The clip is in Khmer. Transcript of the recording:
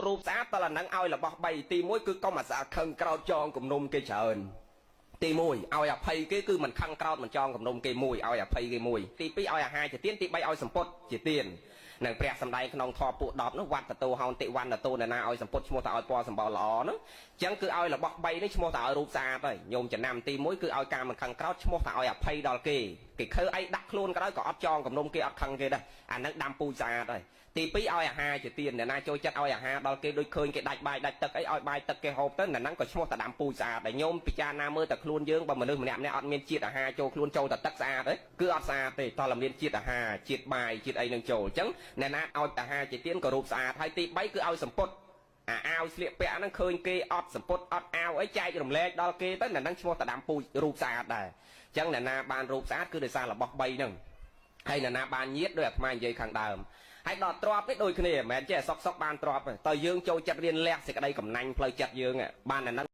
រូបស្អាតតលនឹងឲ្យរបស់3ទី1គឺកុំអាសាខឹងក្រោតចងគំនុំគេច្រើនទី1ឲ្យអភ័យគេគឺមិនខឹងក្រោតមិនចងគំនុំគេ1ឲ្យអភ័យគេ1ទី2ឲ្យអាហារជាទានទី3ឲ្យសម្ពុតជាទាននឹងព្រះសម្ដែងក្នុងធម៌ពួក10នោះវត្តតោហោនតិវណ្ណតោណាឲ្យសម្ពុតឈ្មោះថាឲ្យពណ៌សម្បល់ល្អនោះអញ្ចឹងគឺឲ្យរបស់3នេះឈ្មោះថាឲ្យរូបស្អាតហើយញោមចំណាំទី1គឺឲ្យការមិនខឹងក្រោតឈ្មោះថាឲ្យអភ័យដល់គេខើអីដាក់ខ្លួនក៏ដោយក៏អត់ចងគំនុំគេអត់ខឹងគេដែរអានឹងដាំពូជស្អាតហើយទី2ឲ្យអាហារជាទានអ្នកណាចូលចិត្តឲ្យអាហារដល់គេដូចឃើញគេដាច់បាយដាច់ទឹកអីឲ្យបាយទឹកគេហូបទៅហ្នឹងក៏ឈ្មោះតែដាំពូជស្អាតដែរញោមពិចារណាមើលតែខ្លួនយើងបើមនុស្សម្នាក់អត់មានជាតិអាហារចូលខ្លួនចូលតែទឹកស្អាតទេគឺអត់ស្អាតទេតោះតែមានជាតិអាហារជាតិបាយជាតិអីនឹងចូលអញ្ចឹងអ្នកណាឲ្យអាហារជាទានក៏រូបស្អាតហើយទី3គឺឲ្យសម្ពុតអាវស្លៀកពាក់ហ្នឹងឃើញគេអត់សម្ពុតអត់អាវអីចែករំលែកដល់គេទៅអ្នកហ្នឹងឈ្មោះតែដាំពូជរូបស្អាតដែរអញ្ចឹងអ្នកណាបានរូបស្អាតគឺដោយសាររបស់3ហ្នឹងហើយអ្នកណាបានញាតដោយអាត្មានិយាយខាងដើមហើយដល់ទ្របនេះដូចគ្នាមិនមែនចេះសុកបានទ្របតើយើងចូលចិត្តរៀនលះសេចក្តីកំណាញ់ផ្លូវចិត្តយើងបានអាហ្នឹង